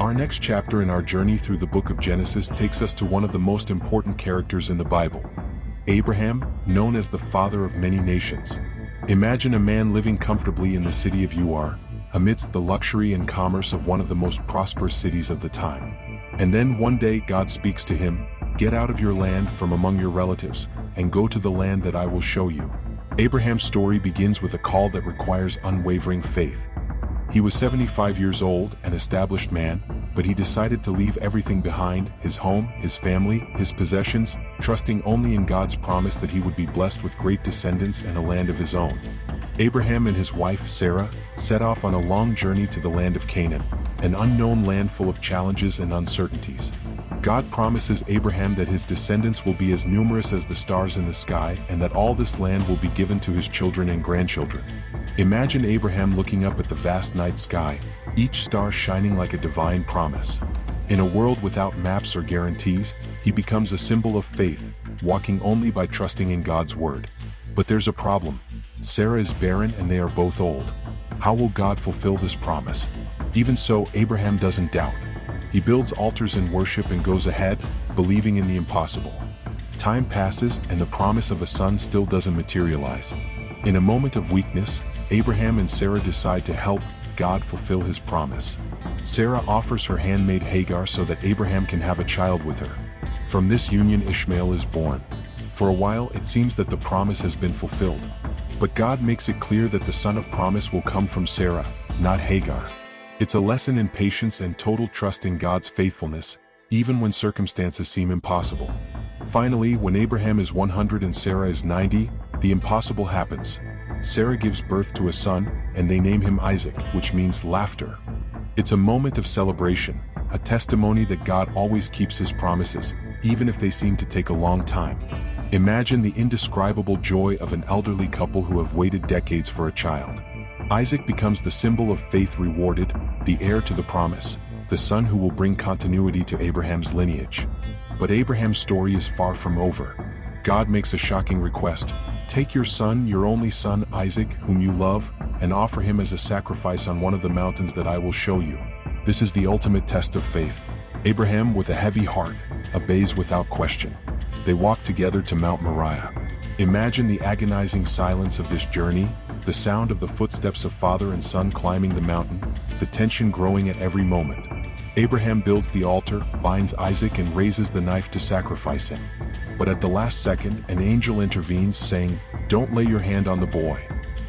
Our next chapter in our journey through the book of Genesis takes us to one of the most important characters in the Bible, Abraham, known as the father of many nations. Imagine a man living comfortably in the city of Ur, amidst the luxury and commerce of one of the most prosperous cities of the time. And then one day God speaks to him, "Get out of your land from among your relatives, and go to the land that I will show you." Abraham's story begins with a call that requires unwavering faith. He was 75 years old, an established man, but he decided to leave everything behind, his home, his family, his possessions, trusting only in God's promise that he would be blessed with great descendants and a land of his own. Abraham and his wife, Sarah, set off on a long journey to the land of Canaan, an unknown land full of challenges and uncertainties. God promises Abraham that his descendants will be as numerous as the stars in the sky and that all this land will be given to his children and grandchildren. Imagine Abraham looking up at the vast night sky, each star shining like a divine promise. In a world without maps or guarantees, he becomes a symbol of faith, walking only by trusting in God's word. But there's a problem. Sarah is barren and they are both old. How will God fulfill this promise? Even so, Abraham doesn't doubt. He builds altars in worship and goes ahead, believing in the impossible. Time passes and the promise of a son still doesn't materialize. In a moment of weakness, Abraham and Sarah decide to help God fulfill his promise. Sarah offers her handmaid Hagar so that Abraham can have a child with her. From this union Ishmael is born. For a while it seems that the promise has been fulfilled. But God makes it clear that the son of promise will come from Sarah, not Hagar. It's a lesson in patience and total trust in God's faithfulness, even when circumstances seem impossible. Finally, when Abraham is 100 and Sarah is 90, the impossible happens. Sarah gives birth to a son, and they name him Isaac, which means laughter. It's a moment of celebration, a testimony that God always keeps his promises, even if they seem to take a long time. Imagine the indescribable joy of an elderly couple who have waited decades for a child. Isaac becomes the symbol of faith rewarded, the heir to the promise, the son who will bring continuity to Abraham's lineage. But Abraham's story is far from over. God makes a shocking request. Take your son, your only son Isaac, whom you love, and offer him as a sacrifice on one of the mountains that I will show you. This is the ultimate test of faith. Abraham, with a heavy heart, obeys without question. They walk together to Mount Moriah. Imagine the agonizing silence of this journey, the sound of the footsteps of father and son climbing the mountain, the tension growing at every moment. Abraham builds the altar, binds Isaac and raises the knife to sacrifice him. But at the last second, an angel intervenes, saying, "Don't lay your hand on the boy."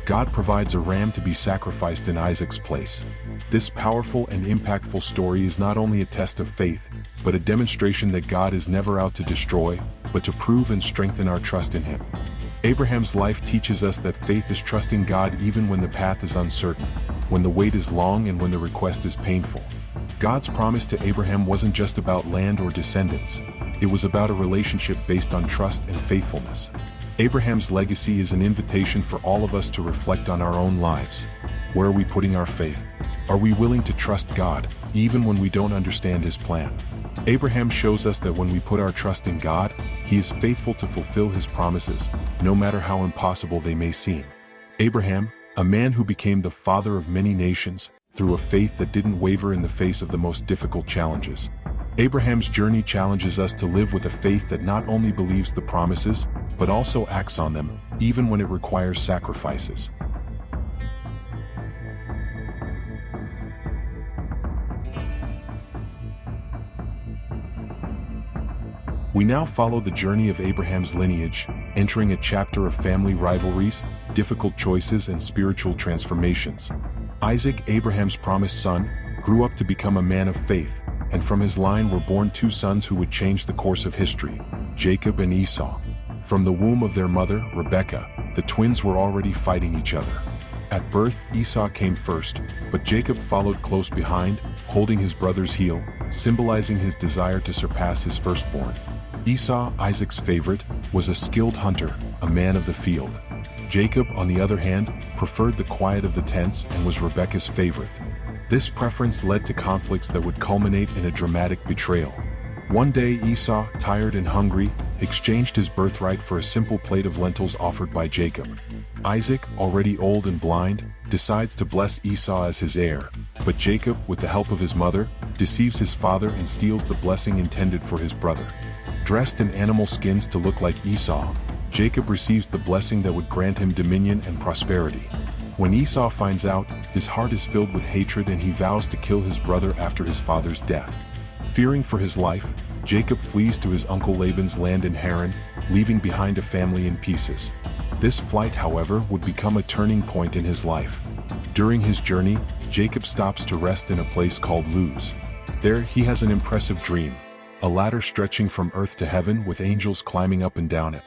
God provides a ram to be sacrificed in Isaac's place. This powerful and impactful story is not only a test of faith, but a demonstration that God is never out to destroy, but to prove and strengthen our trust in him. Abraham's life teaches us that faith is trusting God even when the path is uncertain, when the wait is long and when the request is painful. God's promise to Abraham wasn't just about land or descendants. It was about a relationship based on trust and faithfulness. Abraham's legacy is an invitation for all of us to reflect on our own lives. Where are we putting our faith? Are we willing to trust God, even when we don't understand his plan? Abraham shows us that when we put our trust in God, he is faithful to fulfill his promises, no matter how impossible they may seem. Abraham, a man who became the father of many nations, through a faith that didn't waver in the face of the most difficult challenges. Abraham's journey challenges us to live with a faith that not only believes the promises, but also acts on them, even when it requires sacrifices. We now follow the journey of Abraham's lineage, entering a chapter of family rivalries, difficult choices and spiritual transformations. Isaac, Abraham's promised son, grew up to become a man of faith, and from his line were born two sons who would change the course of history, Jacob and Esau. From the womb of their mother, Rebekah, the twins were already fighting each other. At birth, Esau came first, but Jacob followed close behind, holding his brother's heel, symbolizing his desire to surpass his firstborn. Esau, Isaac's favorite, was a skilled hunter, a man of the field. Jacob, on the other hand, preferred the quiet of the tents and was Rebekah's favorite. This preference led to conflicts that would culminate in a dramatic betrayal. One day Esau, tired and hungry, exchanged his birthright for a simple plate of lentils offered by Jacob. Isaac, already old and blind, decides to bless Esau as his heir, but Jacob, with the help of his mother, deceives his father and steals the blessing intended for his brother. Dressed in animal skins to look like Esau, Jacob receives the blessing that would grant him dominion and prosperity. When Esau finds out, his heart is filled with hatred and he vows to kill his brother after his father's death. Fearing for his life, Jacob flees to his uncle Laban's land in Haran, leaving behind a family in pieces. This flight, however, would become a turning point in his life. During his journey, Jacob stops to rest in a place called Luz. There he has an impressive dream, a ladder stretching from earth to heaven with angels climbing up and down it.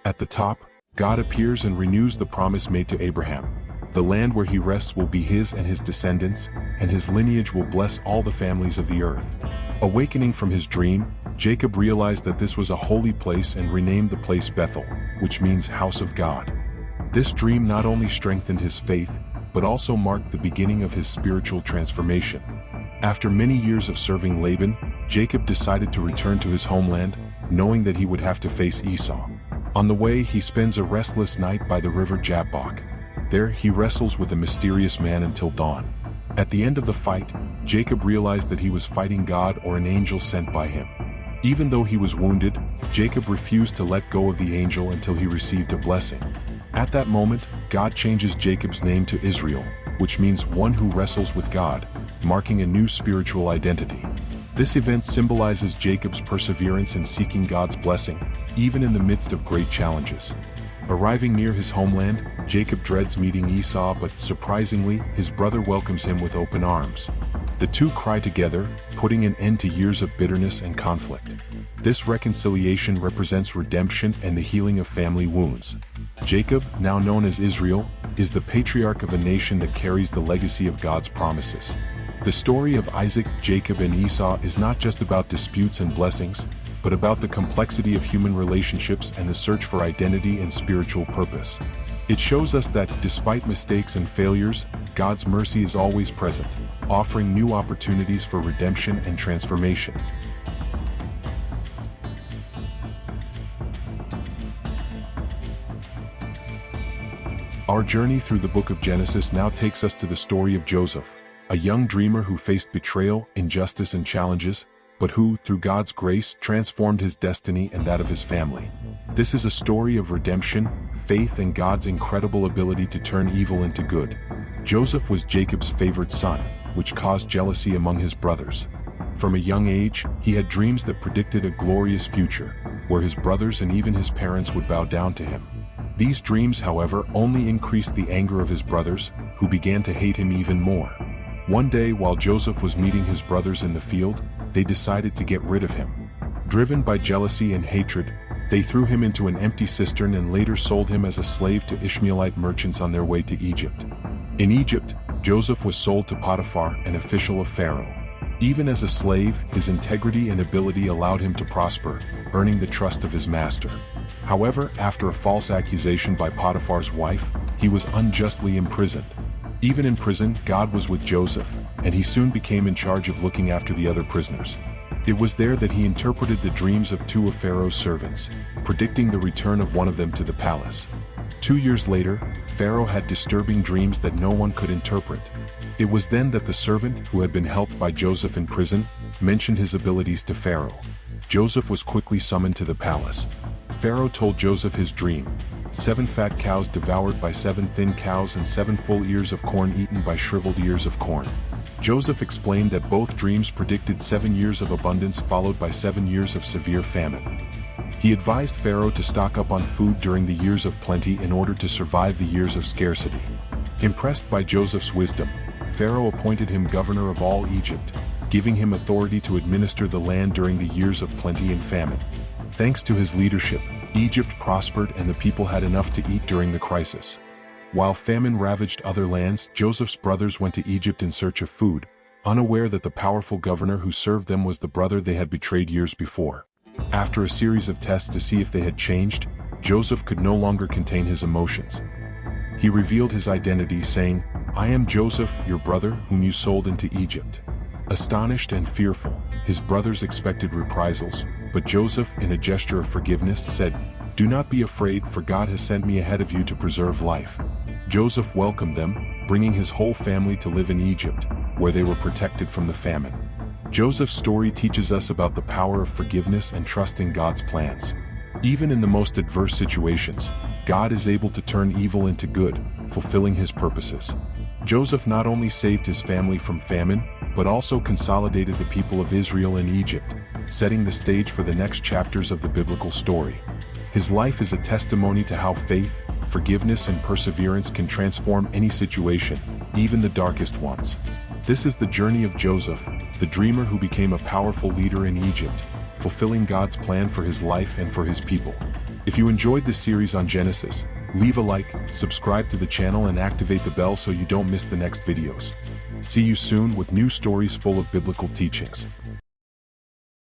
At the top, God appears and renews the promise made to Abraham. The land where he rests will be his and his descendants, and his lineage will bless all the families of the earth. Awakening from his dream, Jacob realized that this was a holy place and renamed the place Bethel, which means house of God. This dream not only strengthened his faith, but also marked the beginning of his spiritual transformation. After many years of serving Laban, Jacob decided to return to his homeland, knowing that he would have to face Esau. On the way, he spends a restless night by the river Jabbok. There he wrestles with a mysterious man until dawn. At the end of the fight, Jacob realized that he was fighting God or an angel sent by him. Even though he was wounded, Jacob refused to let go of the angel until he received a blessing. At that moment, God changes Jacob's name to Israel, which means one who wrestles with God, marking a new spiritual identity. This event symbolizes Jacob's perseverance in seeking God's blessing, even in the midst of great challenges. Arriving near his homeland, Jacob dreads meeting Esau, but surprisingly, his brother welcomes him with open arms. The two cry together, putting an end to years of bitterness and conflict. This reconciliation represents redemption and the healing of family wounds. Jacob, now known as Israel, is the patriarch of a nation that carries the legacy of God's promises. The story of Isaac, Jacob, and Esau is not just about disputes and blessings, but about the complexity of human relationships and the search for identity and spiritual purpose. It shows us that, despite mistakes and failures, God's mercy is always present, offering new opportunities for redemption and transformation. Our journey through the book of Genesis now takes us to the story of Joseph, a young dreamer who faced betrayal, injustice, and challenges, but who, through God's grace, transformed his destiny and that of his family. This is a story of redemption, faith, and God's incredible ability to turn evil into good. Joseph was Jacob's favorite son, which caused jealousy among his brothers. From a young age, he had dreams that predicted a glorious future, where his brothers and even his parents would bow down to him. These dreams, however, only increased the anger of his brothers, who began to hate him even more. One day, while Joseph was meeting his brothers in the field, they decided to get rid of him. Driven by jealousy and hatred, they threw him into an empty cistern and later sold him as a slave to Ishmaelite merchants on their way to Egypt. In Egypt, Joseph was sold to Potiphar, an official of Pharaoh. Even as a slave, his integrity and ability allowed him to prosper, earning the trust of his master. However, after a false accusation by Potiphar's wife, he was unjustly imprisoned. Even in prison, God was with Joseph, and he soon became in charge of looking after the other prisoners. It was there that he interpreted the dreams of two of Pharaoh's servants, predicting the return of one of them to the palace. 2 years later, Pharaoh had disturbing dreams that no one could interpret. It was then that the servant, who had been helped by Joseph in prison, mentioned his abilities to Pharaoh. Joseph was quickly summoned to the palace. Pharaoh told Joseph his dream: 7 fat cows devoured by 7 thin cows and 7 full ears of corn eaten by shriveled ears of corn. Joseph explained that both dreams predicted 7 years of abundance followed by 7 years of severe famine. He advised Pharaoh to stock up on food during the years of plenty in order to survive the years of scarcity. Impressed by Joseph's wisdom, Pharaoh appointed him governor of all Egypt, giving him authority to administer the land during the years of plenty and famine. Thanks to his leadership, Egypt prospered and the people had enough to eat during the crisis. While famine ravaged other lands, Joseph's brothers went to Egypt in search of food, unaware that the powerful governor who served them was the brother they had betrayed years before. After a series of tests to see if they had changed, Joseph could no longer contain his emotions. He revealed his identity, saying, "I am Joseph, your brother, whom you sold into Egypt." Astonished and fearful, his brothers expected reprisals, but Joseph, in a gesture of forgiveness, said, "Do not be afraid, for God has sent me ahead of you to preserve life." Joseph welcomed them, bringing his whole family to live in Egypt, where they were protected from the famine. Joseph's story teaches us about the power of forgiveness and trusting God's plans. Even in the most adverse situations, God is able to turn evil into good, fulfilling his purposes. Joseph not only saved his family from famine, but also consolidated the people of Israel in Egypt, setting the stage for the next chapters of the biblical story. His life is a testimony to how faith, forgiveness, and perseverance can transform any situation, even the darkest ones. This is the journey of Joseph, the dreamer who became a powerful leader in Egypt, fulfilling God's plan for his life and for his people. If you enjoyed this series on Genesis, leave a like, subscribe to the channel, and activate the bell so you don't miss the next videos. See you soon with new stories full of biblical teachings.